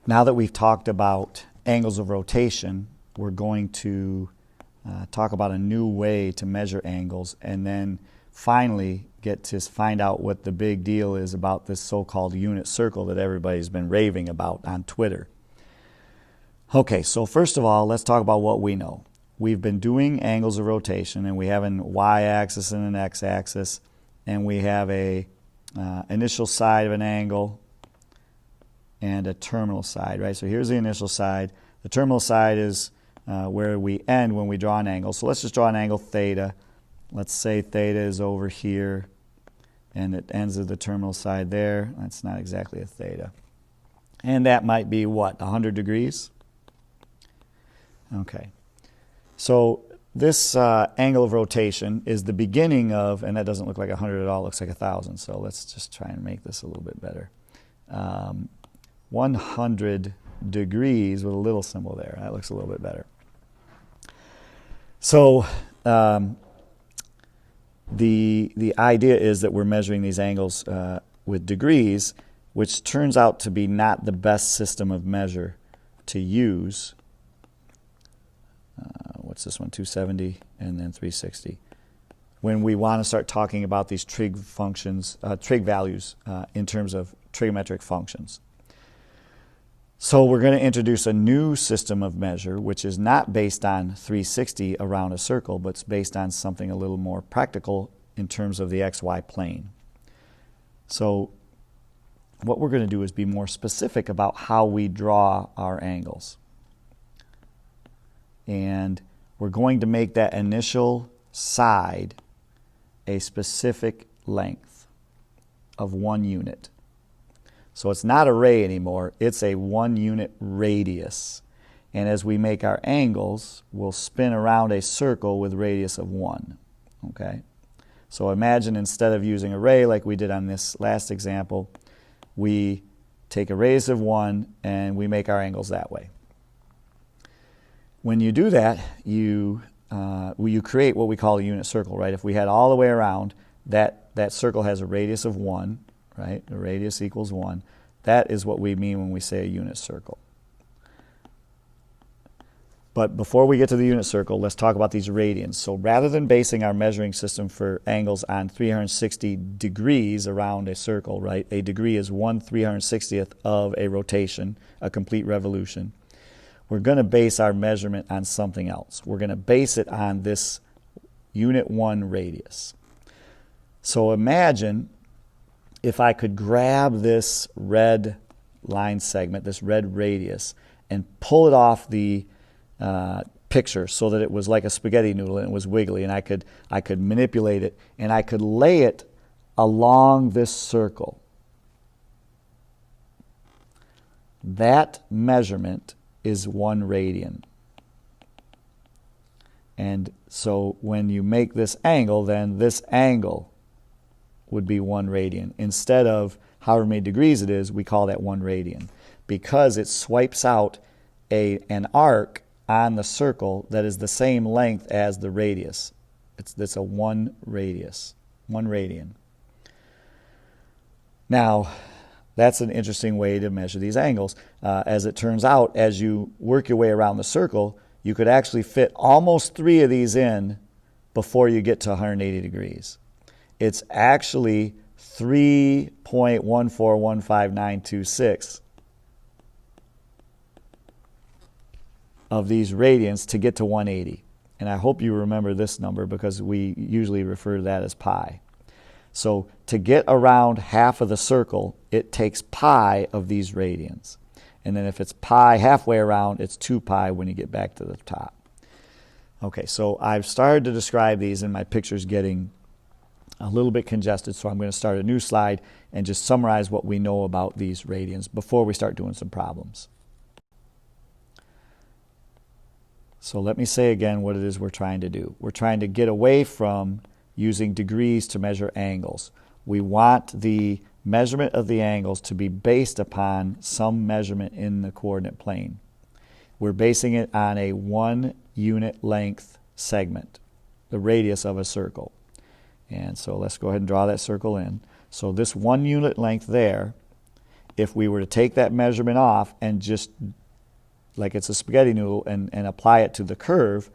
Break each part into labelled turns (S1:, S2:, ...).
S1: Now that we've talked about angles of rotation, we're going to talk about a new way to measure angles, and then finally get to find out what the big deal is about this so-called unit circle that everybody's been raving about on Twitter. Okay, so first of all, let's talk about what we know. We've been doing angles of rotation, and we have an y-axis and an x-axis, and we have a initial side of an angle and a terminal side, right? So here's the initial side. The terminal side is where we end when we draw an angle. So let's just draw an angle theta. Let's say theta is over here, and it ends at the terminal side there. That's not exactly a theta. And that might be what, 100 degrees? Okay. So this angle of rotation is the beginning of, and that doesn't look like 100 at all, it looks like 1,000. So let's just try and make this a little bit better. 100 degrees with a little symbol there. That looks a little bit better. So the idea is that we're measuring these angles with degrees, which turns out to be not the best system of measure to use. What's this one? 270 and then 360. When we want to start talking about these trig functions, trig values in terms of trigonometric functions. So we're going to introduce a new system of measure, which is not based on 360 around a circle, but it's based on something a little more practical in terms of the XY plane. So what we're going to do is be more specific about how we draw our angles. And we're going to make that initial side a specific length of 1 unit. So it's not a ray anymore, it's a 1 unit radius. And as we make our angles, we'll spin around a circle with radius of 1. Okay? So imagine instead of using a ray like we did on this last example, we take a radius of 1 and we make our angles that way. When you do that, you create what we call a unit circle, right? If we had all the way around, that circle has a radius of 1, right? The radius equals 1. That is what we mean when we say a unit circle. But before we get to the unit circle, let's talk about these radians. So rather than basing our measuring system for angles on 360 degrees around a circle, right? A degree is 1/360th of a rotation, a complete revolution. We're going to base our measurement on something else. We're going to base it on this unit 1 radius. So imagine if I could grab this red line segment, this red radius, and pull it off the picture so that it was like a spaghetti noodle and it was wiggly, and I could manipulate it, and I could lay it along this circle. That measurement is 1 radian. And so when you make this angle, then this angle would be 1 radian. Instead of however many degrees it is, we call that 1 radian because it swipes out an arc on the circle that is the same length as the radius. It's a 1 radius, 1 radian. Now, that's an interesting way to measure these angles. As it turns out, as you work your way around the circle, you could actually fit almost 3 of these in before you get to 180 degrees. It's actually 3.1415926 of these radians to get to 180. And I hope you remember this number because we usually refer to that as pi. So to get around half of the circle, it takes pi of these radians. And then if it's pi halfway around, it's 2 pi when you get back to the top. Okay, so I've started to describe these and my picture's getting a little bit congested, so I'm going to start a new slide and just summarize what we know about these radians before we start doing some problems. So let me say again what it is we're trying to do. We're trying to get away from using degrees to measure angles. We want the measurement of the angles to be based upon some measurement in the coordinate plane. We're basing it on a 1 unit length segment, the radius of a circle. And so let's go ahead and draw that circle in. So this 1 unit length there if we were to take that measurement off and just, like it's a spaghetti noodle, and apply it to the curve,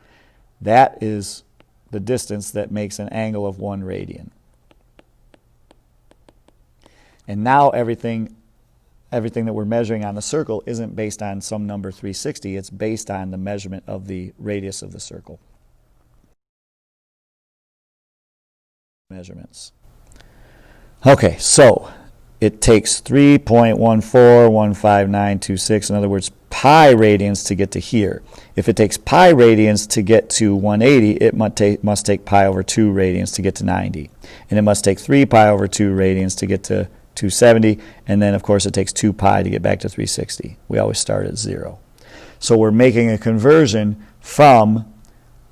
S1: that is the distance that makes an angle of 1 radian. And now everything that we're measuring on the circle isn't based on some number 360, it's based on the measurement of the radius of the circle. Measurements. Okay, so it takes 3.141596, in other words, pi radians to get to here. If it takes pi radians to get to 180, it must take pi over 2 radians to get to 90. And it must take 3 pi over 2 radians to get to 270, and then of course it takes 2 pi to get back to 360. We always start at 0. So we're making a conversion from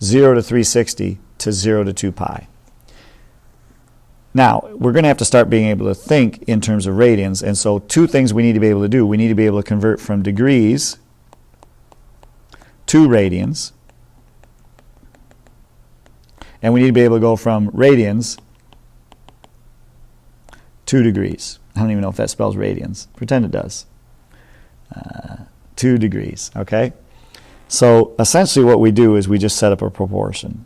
S1: 0 to 360 to 0 to 2 pi. Now, we're going to have to start being able to think in terms of radians, and so 2 things we need to be able to do. We need to be able to convert from degrees to radians, and we need to be able to go from radians to degrees. I don't even know if that spells radians. Pretend it does. 2 degrees, okay? So essentially what we do is we just set up a proportion.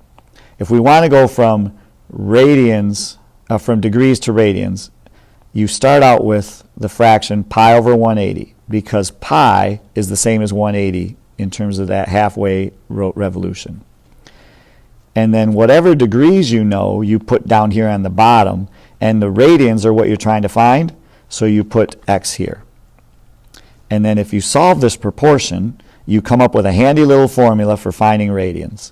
S1: If we want to go from radians, from degrees to radians, you start out with the fraction pi over 180, because pi is the same as 180 in terms of that halfway revolution. And then whatever degrees you know, you put down here on the bottom, and the radians are what you're trying to find, so you put x here. And then if you solve this proportion, you come up with a handy little formula for finding radians.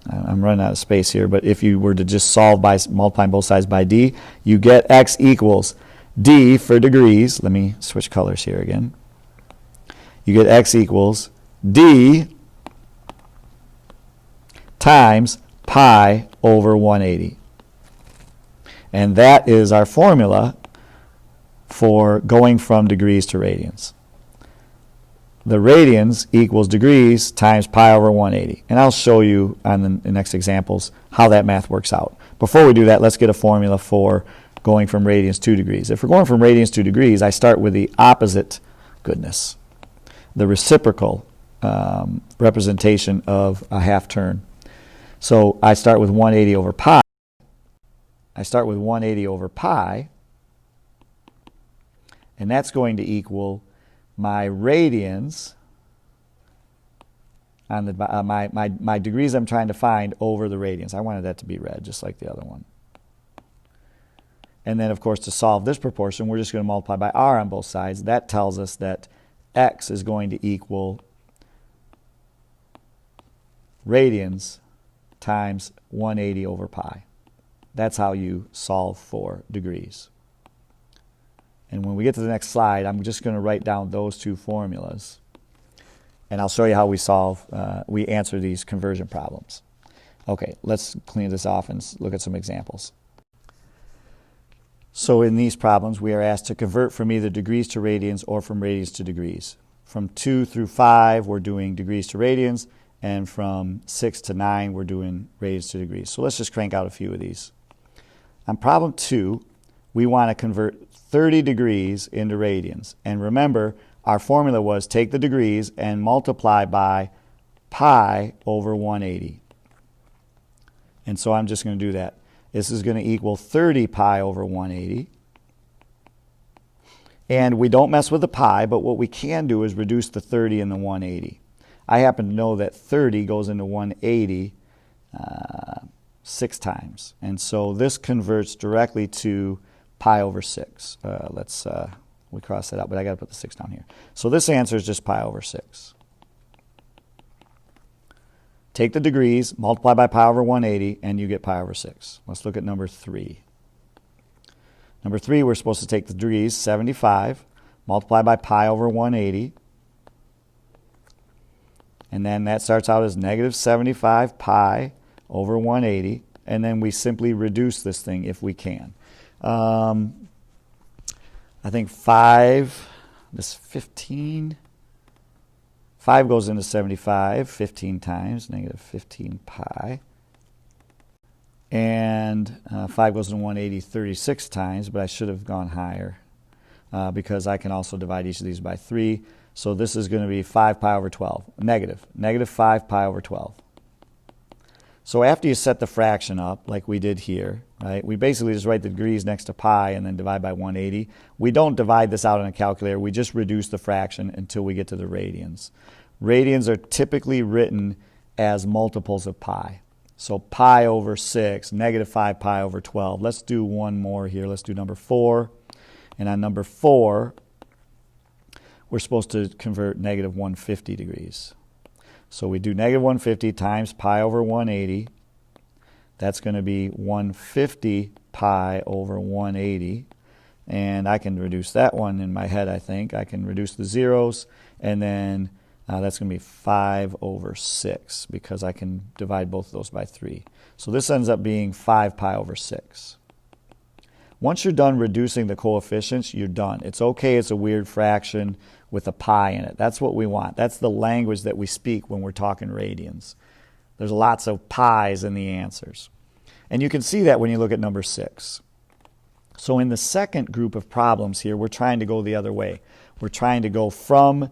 S1: I'm running out of space here, but if you were to just solve by multiplying both sides by d, you get x equals d for degrees. Let me switch colors here again. You get x equals d times pi over 180. And that is our formula for going from degrees to radians. The radians equals degrees times pi over 180. And I'll show you on the next examples how that math works out. Before we do that, let's get a formula for going from radians to degrees. If we're going from radians to degrees, I start with the opposite, goodness, the reciprocal representation of a half turn. So I start with 180 over pi. I start with 180 over pi, and that's going to equal my radians on the my degrees I'm trying to find over the radians. I wanted that to be red, just like the other one. And then, of course, to solve this proportion, we're just going to multiply by r on both sides. That tells us that x is going to equal radians times 180 over pi. That's how you solve for degrees. And when we get to the next slide, I'm just going to write down those 2 formulas. And I'll show you how we answer these conversion problems. Okay, let's clean this off and look at some examples. So in these problems, we are asked to convert from either degrees to radians or from radians to degrees. From 2 through 5, we're doing degrees to radians, and from 6 to 9, we're doing radians to degrees. So let's just crank out a few of these. On problem 2, we want to convert 30 degrees into radians. And remember, our formula was take the degrees and multiply by pi over 180. And so I'm just going to do that. This is going to equal 30 pi over 180. And we don't mess with the pi, but what we can do is reduce the 30 and the 180. I happen to know that 30 goes into 180 6 times. And so this converts directly to pi over 6. We cross that out, but I got to put the 6 down here. So this answer is just pi over 6. Take the degrees, multiply by pi over 180, and you get pi over 6. Let's look at number 3. Number 3, we're supposed to take the degrees, 75, multiply by pi over 180. And then that starts out as negative 75 pi over 180. And then we simply reduce this thing if we can. I think 5, this 15, 5 goes into 75 15 times, negative 15 pi. And 5 goes into 180 36 times, but I should have gone higher. because I can also divide each of these by 3. So this is going to be 5 pi over 12, negative 5 pi over 12. So after you set the fraction up, like we did here, right, we basically just write the degrees next to pi and then divide by 180. We don't divide this out in a calculator. We just reduce the fraction until we get to the radians. Radians are typically written as multiples of pi. So pi over 6, negative 5 pi over 12. Let's do one more here. Let's do number 4. And on number 4, we're supposed to convert negative 150 degrees. So we do negative 150 times pi over 180. That's going to be 150 pi over 180. And I can reduce that one in my head, I think. I can reduce the zeros, and then that's going to be 5 over 6 because I can divide both of those by 3. So this ends up being 5 pi over 6. Once you're done reducing the coefficients, you're done. It's okay, it's a weird fraction with a pi in it. That's what we want. That's the language that we speak when we're talking radians. There's lots of pi's in the answers. And you can see that when you look at number 6. So in the second group of problems here, we're trying to go the other way. We're trying to go from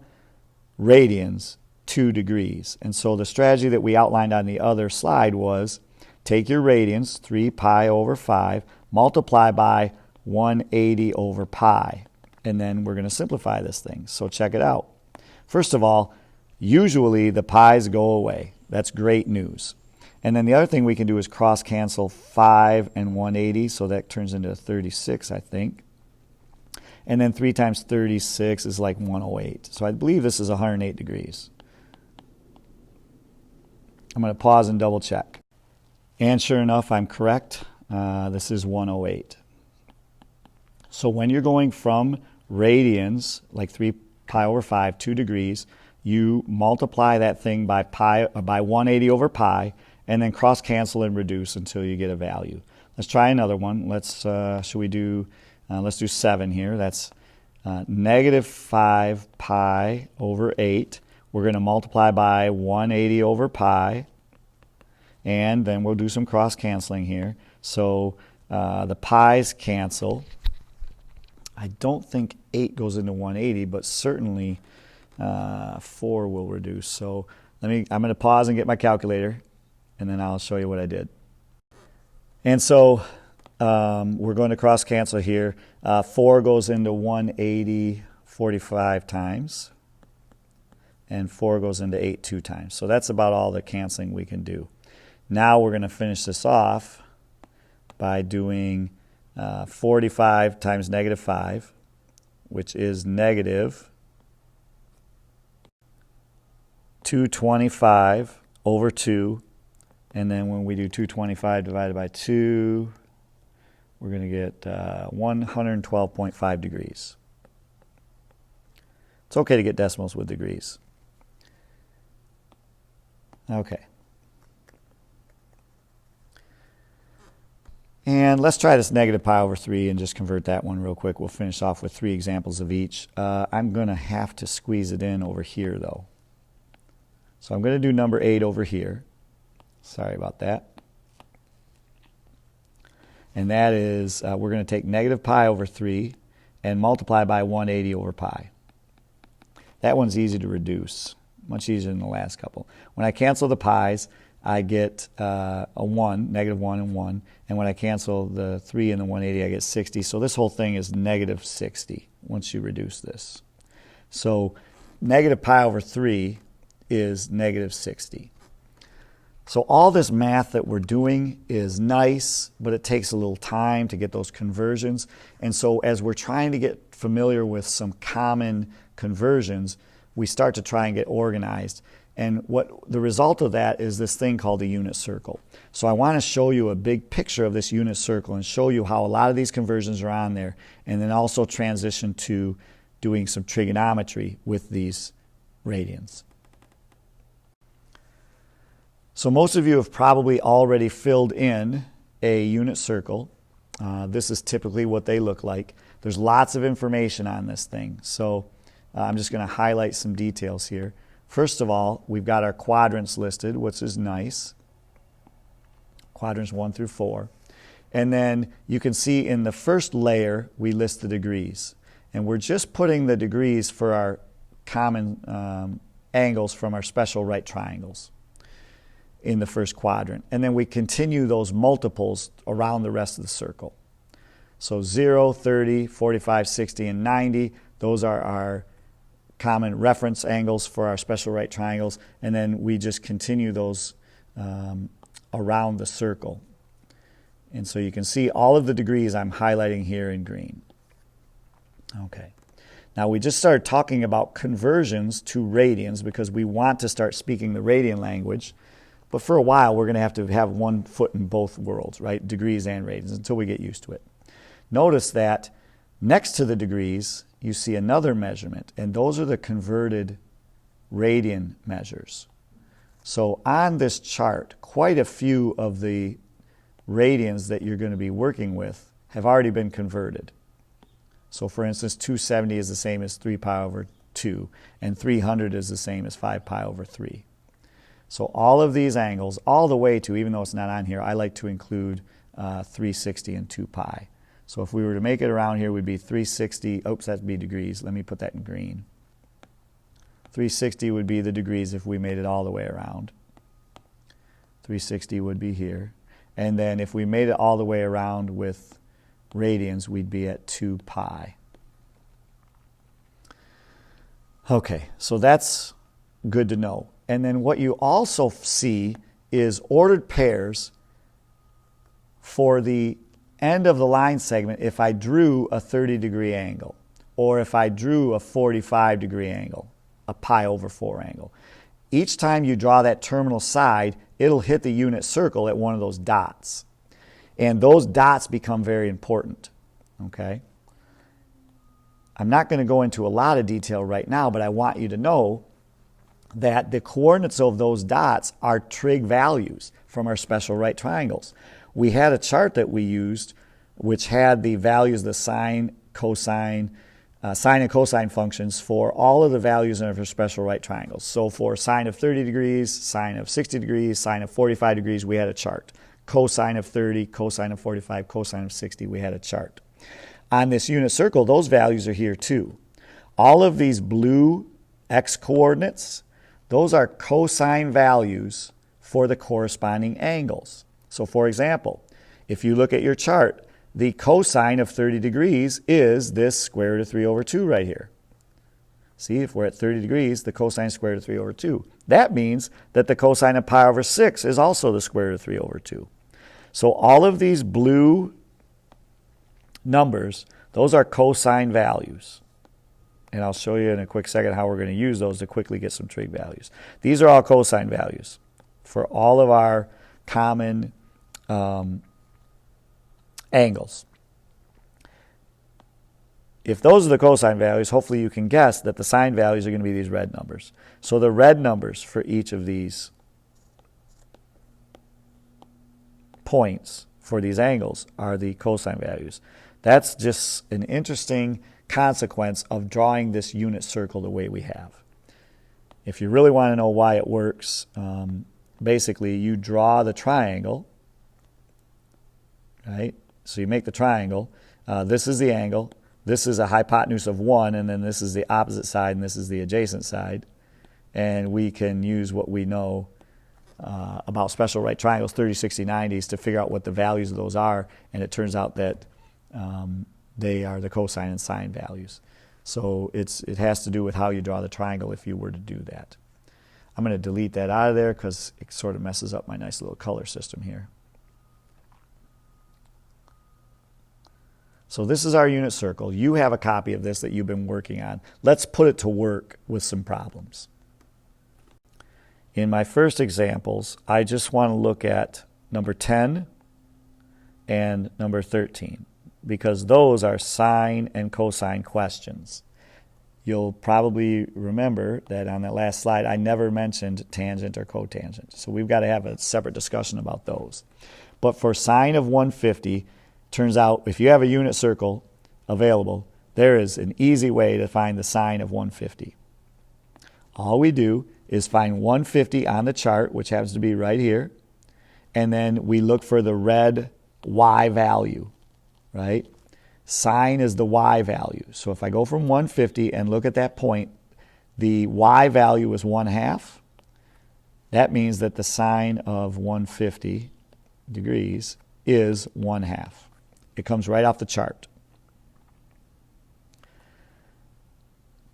S1: radians to degrees. And so the strategy that we outlined on the other slide was take your radians, 3 pi over 5, multiply by 180 over pi. And then we're going to simplify this thing. So check it out. First of all, usually the pi's go away. That's great news. And then the other thing we can do is cross cancel 5 and 180. So that turns into 36, I think. And then 3 times 36 is like 108. So I believe this is 108 degrees. I'm going to pause and double check. And sure enough, I'm correct. This is 108. So when you're going from radians, like 3 pi over 5, 2 degrees, you multiply that thing by 180 over pi, and then cross cancel and reduce until you get a value. Let's try another one. Let's do 7 here. That's negative 5 pi over 8. We're going to multiply by 180 over pi, and then we'll do some cross canceling here. So the pi's cancel. I don't think 8 goes into 180, but certainly 4 will reduce. So I'm going to pause and get my calculator, and then I'll show you what I did. And so we're going to cross cancel here. 4 goes into 180 45 times, and 4 goes into 8 2 times. So that's about all the canceling we can do. Now we're going to finish this off by doing 45 times negative 5, which is negative 225 over 2. And then when we do 225 divided by 2, we're going to get 112.5 degrees. It's okay to get decimals with degrees. Okay. And let's try this negative pi over 3 and just convert that one real quick. We'll finish off with 3 examples of each. I'm going to have to squeeze it in over here, though. So I'm going to do number 8 over here. Sorry about that. And that is, we're going to take negative pi over 3 and multiply by 180 over pi. That one's easy to reduce, much easier than the last couple. When I cancel the pi's, I get a 1, negative 1 and 1. And when I cancel the 3 and the 180, I get 60. So this whole thing is negative 60 once you reduce this. So negative pi over 3 is negative 60. So all this math that we're doing is nice, but it takes a little time to get those conversions. And so as we're trying to get familiar with some common conversions, we start to try and get organized. And what the result of that is this thing called a unit circle. So I want to show you a big picture of this unit circle and show you how a lot of these conversions are on there, and then also transition to doing some trigonometry with these radians. So most of you have probably already filled in a unit circle. This is typically what they look like. There's lots of information on this thing. So I'm just going to highlight some details here. First of all, we've got our quadrants listed, which is nice. Quadrants 1 through 4. And then you can see in the first layer, we list the degrees. And we're just putting the degrees for our common angles from our special right triangles in the first quadrant. And then we continue those multiples around the rest of the circle. So 0, 30, 45, 60, and 90, those are our common reference angles for our special right triangles. And then we just continue those around the circle. And so you can see all of the degrees I'm highlighting here in green. Okay. Now we just started talking about conversions to radians because we want to start speaking the radian language. But for a while, we're going to have one foot in both worlds, right? Degrees and radians until we get used to it. Notice that next to the degrees, you see another measurement, and those are the converted radian measures. So on this chart, quite a few of the radians that you're going to be working with have already been converted. So for instance, 270 is the same as 3 pi over 2, and 300 is the same as 5 pi over 3. So all of these angles, all the way to, even though it's not on here, I like to include 360 and 2 pi. So if we were to make it around here, we'd be 360, oops, that'd be degrees. Let me put that in green. 360 would be the degrees if we made it all the way around. 360 would be here. And then if we made it all the way around with radians, we'd be at 2 pi. Okay, so that's good to know. And then what you also see is ordered pairs for the end of the line segment if I drew a 30-degree angle, or if I drew a 45-degree angle, a pi over 4 angle. Each time you draw that terminal side, it'll hit the unit circle at one of those dots. And those dots become very important, okay? I'm not going to go into a lot of detail right now, but I want you to know that the coordinates of those dots are trig values from our special right triangles. We had a chart that we used which had the values, the sine, cosine, sine and cosine functions for all of the values in our special right triangles. So for sine of 30 degrees, sine of 60 degrees, sine of 45 degrees, we had a chart. Cosine of 30, cosine of 45, cosine of 60, we had a chart. On this unit circle, those values are here too. All of these blue x coordinates, those are cosine values for the corresponding angles. So for example, if you look at your chart, the cosine of 30 degrees is this square root of 3 over 2 right here. See, if we're at 30 degrees, the cosine is square root of 3 over 2. That means that the cosine of pi over 6 is also the square root of 3 over 2. So all of these blue numbers, those are cosine values. And I'll show you in a quick second how we're going to use those to quickly get some trig values. These are all cosine values for all of our common angles. If those are the cosine values, hopefully you can guess that the sine values are going to be these red numbers. So the red numbers for each of these points for these angles are the cosine values. That's just an interesting consequence of drawing this unit circle the way we have. If you really want to know why it works, basically you draw the triangle, right? So you make the triangle. This is the angle. This is a hypotenuse of 1, and then this is the opposite side, and this is the adjacent side. And we can use what we know about special right triangles, 30, 60, 90s, to figure out what the values of those are. And it turns out that they are the cosine and sine values. So it has to do with how you draw the triangle if you were to do that. I'm going to delete that out of there because it sort of messes up my nice little color system here. So this is our unit circle. You have a copy of this that you've been working on. Let's put it to work with some problems. In my first examples, I just want to look at number 10 and number 13 because those are sine and cosine questions. You'll probably remember that on that last slide, I never mentioned tangent or cotangent. So we've got to have a separate discussion about those. But for sine of 150, turns out if you have a unit circle available, there is an easy way to find the sine of 150. All we do is find 150 on the chart, which happens to be right here, and then we look for the red y value, right? Sine is the y value. So if I go from 150 and look at that point, the y value is 1/2. That means that the sine of 150 degrees is 1/2. It comes right off the chart.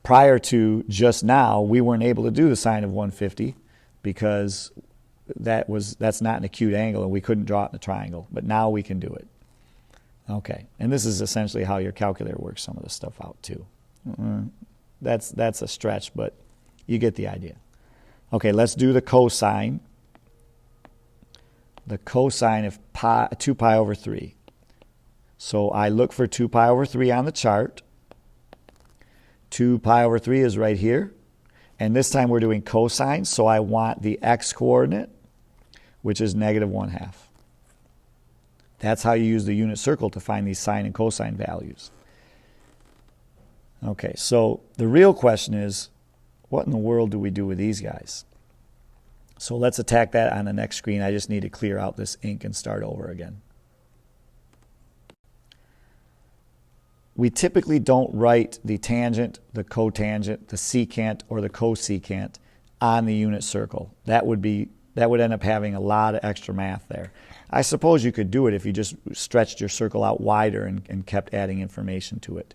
S1: Prior to just now, we weren't able to do the sine of 150 because that's not an acute angle and we couldn't draw it in a triangle. But now we can do it. Okay, and this is essentially how your calculator works some of this stuff out too. That's a stretch, but you get the idea. Okay, let's do the cosine. The cosine of 2 pi over 3. So I look for 2 pi over 3 on the chart. 2 pi over 3 is right here. And this time we're doing cosine, so I want the x-coordinate, which is -1/2. That's how you use the unit circle to find these sine and cosine values. Okay, so the real question is, what in the world do we do with these guys? So let's attack that on the next screen. I just need to clear out this ink and start over again. We typically don't write the tangent, the cotangent, the secant, or the cosecant on the unit circle. That would end up having a lot of extra math there. I suppose you could do it if you just stretched your circle out wider and kept adding information to it.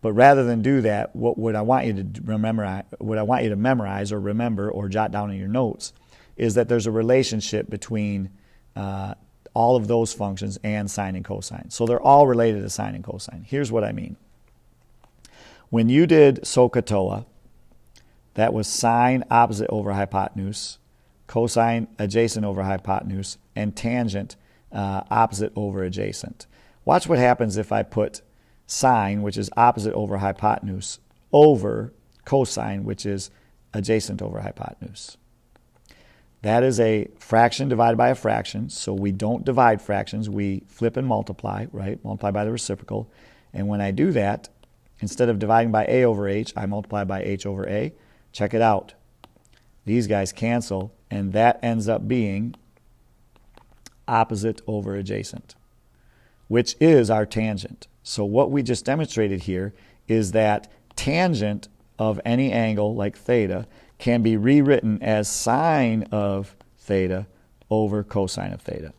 S1: But rather than do that, what I want you to memorize or remember or jot down in your notes is that there's a relationship between all of those functions and sine and cosine. So they're all related to sine and cosine. Here's what I mean. When you did SOHCAHTOA, that was sine opposite over hypotenuse, cosine adjacent over hypotenuse, and tangent opposite over adjacent. Watch what happens if I put sine, which is opposite over hypotenuse, over cosine, which is adjacent over hypotenuse. That is a fraction divided by a fraction, so we don't divide fractions, we flip and multiply, right? Multiply by the reciprocal. And when I do that, instead of dividing by a over h, I multiply by h over a. Check it out. These guys cancel, and that ends up being opposite over adjacent, which is our tangent. So what we just demonstrated here is that tangent of any angle, like theta, can be rewritten as sine of theta over cosine of theta.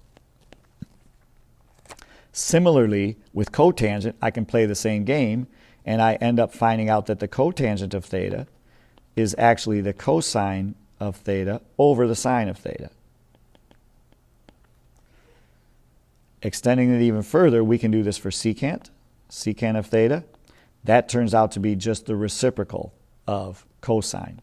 S1: Similarly, with cotangent, I can play the same game, and I end up finding out that the cotangent of theta is actually the cosine of theta over the sine of theta. Extending it even further, we can do this for secant. Secant of theta, that turns out to be just the reciprocal of cosine.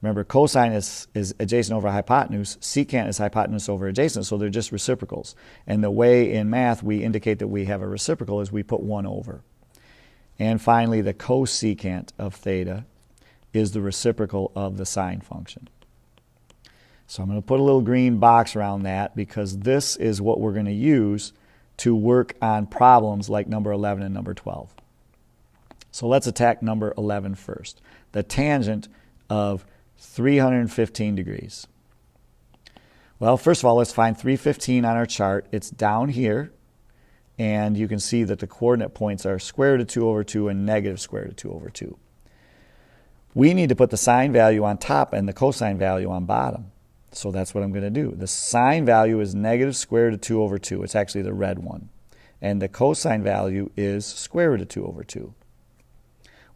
S1: Remember, cosine is adjacent over hypotenuse. Secant is hypotenuse over adjacent, so they're just reciprocals. And the way in math we indicate that we have a reciprocal is we put 1 over. And finally, the cosecant of theta is the reciprocal of the sine function. So I'm going to put a little green box around that because this is what we're going to use to work on problems like number 11 and number 12. So let's attack number 11 first. The tangent of 315 degrees. Well, first of all, let's find 315 on our chart. It's down here, and you can see that the coordinate points are square root of 2 over 2 and negative square root of 2 over 2. We need to put the sine value on top and the cosine value on bottom. So that's what I'm going to do. The sine value is negative square root of 2 over 2. It's actually the red one. And the cosine value is square root of 2 over 2.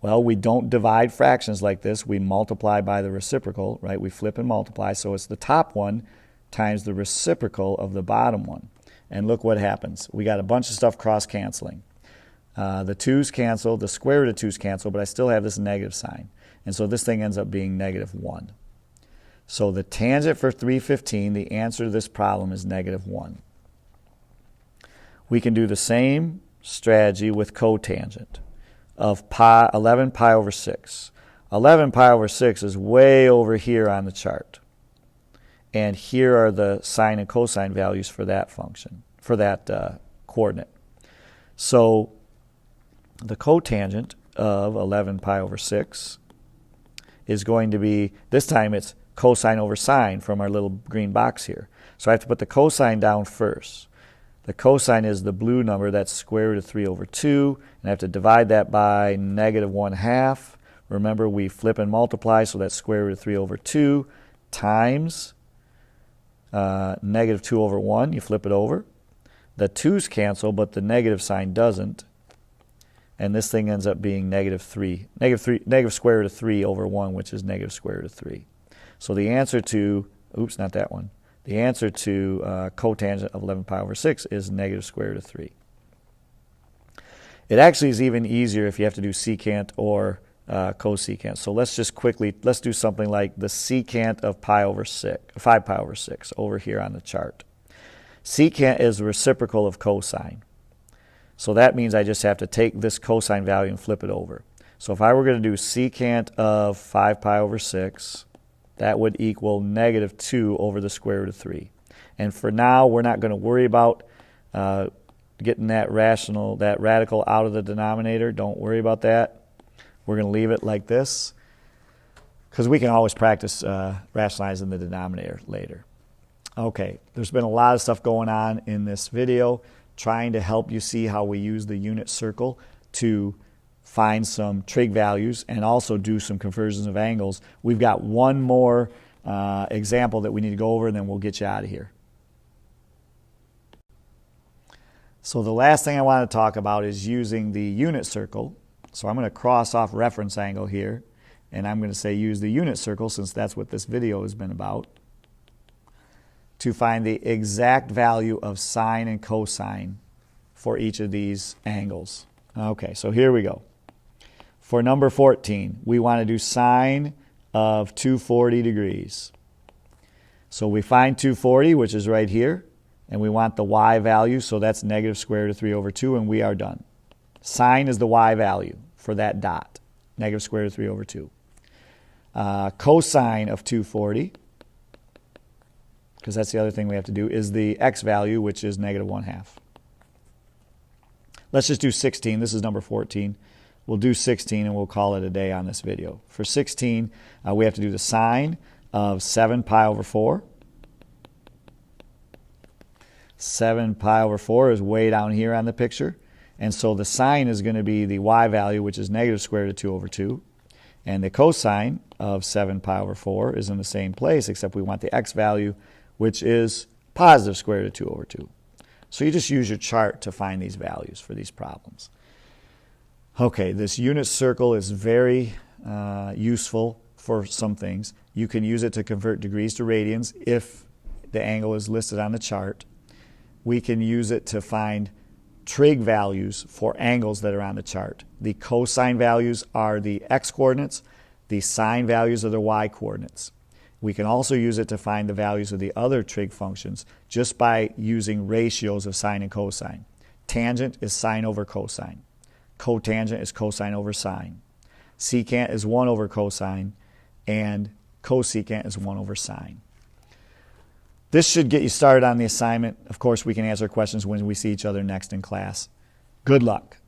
S1: Well, we don't divide fractions like this. We multiply by the reciprocal, right? We flip and multiply. So it's the top one times the reciprocal of the bottom one. And look what happens. We got a bunch of stuff cross-canceling. The 2's cancel, the square root of 2's cancel, but I still have this negative sign. And so this thing ends up being -1. So the tangent for 315, the answer to this problem is -1. We can do the same strategy with cotangent of 11 pi over 6. 11 pi over 6 is way over here on the chart. And here are the sine and cosine values for that function, for that coordinate. So the cotangent of 11 pi over 6 is going to be, this time it's cosine over sine from our little green box here. So I have to put the cosine down first. The cosine is the blue number, that's square root of 3 over 2. And I have to divide that by negative 1/2. Remember, we flip and multiply, so that's square root of 3 over 2 times negative 2 over 1. You flip it over. The 2's cancel, but the negative sign doesn't. And this thing ends up being negative square root of 3 over 1, which is negative square root of 3. So the answer to, oops, not that one. The answer to cotangent of 11 pi over 6 is negative square root of 3. It actually is even easier if you have to do secant or cosecant. So let's just quickly, let's do something like the secant of 5 pi over 6 over here on the chart. Secant is the reciprocal of cosine. So that means I just have to take this cosine value and flip it over. So if I were going to do secant of 5 pi over 6, that would equal negative 2 over the square root of 3. And for now, we're not going to worry about getting that radical out of the denominator. Don't worry about that. We're going to leave it like this because we can always practice rationalizing the denominator later. Okay, there's been a lot of stuff going on in this video trying to help you see how we use the unit circle to find some trig values and also do some conversions of angles. We've got one more example that we need to go over, and then we'll get you out of here. So the last thing I want to talk about is using the unit circle. So I'm going to cross off reference angle here, and I'm going to say use the unit circle, since that's what this video has been about, to find the exact value of sine and cosine for each of these angles. Okay, so here we go. For number 14, we want to do sine of 240 degrees. So we find 240, which is right here, and we want the y value, so that's negative square root of 3 over 2, and we are done. Sine is the y value for that dot, negative square root of 3 over 2. Cosine of 240, because that's the other thing we have to do, is the x value, which is negative 1/2. Let's just do 16. This is number 14. We'll do 16 and we'll call it a day on this video. For 16, we have to do the sine of 7 pi over 4. 7 pi over 4 is way down here on the picture. And so the sine is going to be the y value, which is negative square root of 2 over 2. And the cosine of 7 pi over 4 is in the same place, except we want the x value, which is positive square root of 2 over 2. So you just use your chart to find these values for these problems. Okay, this unit circle is very useful for some things. You can use it to convert degrees to radians if the angle is listed on the chart. We can use it to find trig values for angles that are on the chart. The cosine values are the x-coordinates. The sine values are the y-coordinates. We can also use it to find the values of the other trig functions just by using ratios of sine and cosine. Tangent is sine over cosine. Cotangent is cosine over sine. Secant is 1 over cosine, and cosecant is 1 over sine. This should get you started on the assignment. Of course, we can answer questions when we see each other next in class. Good luck.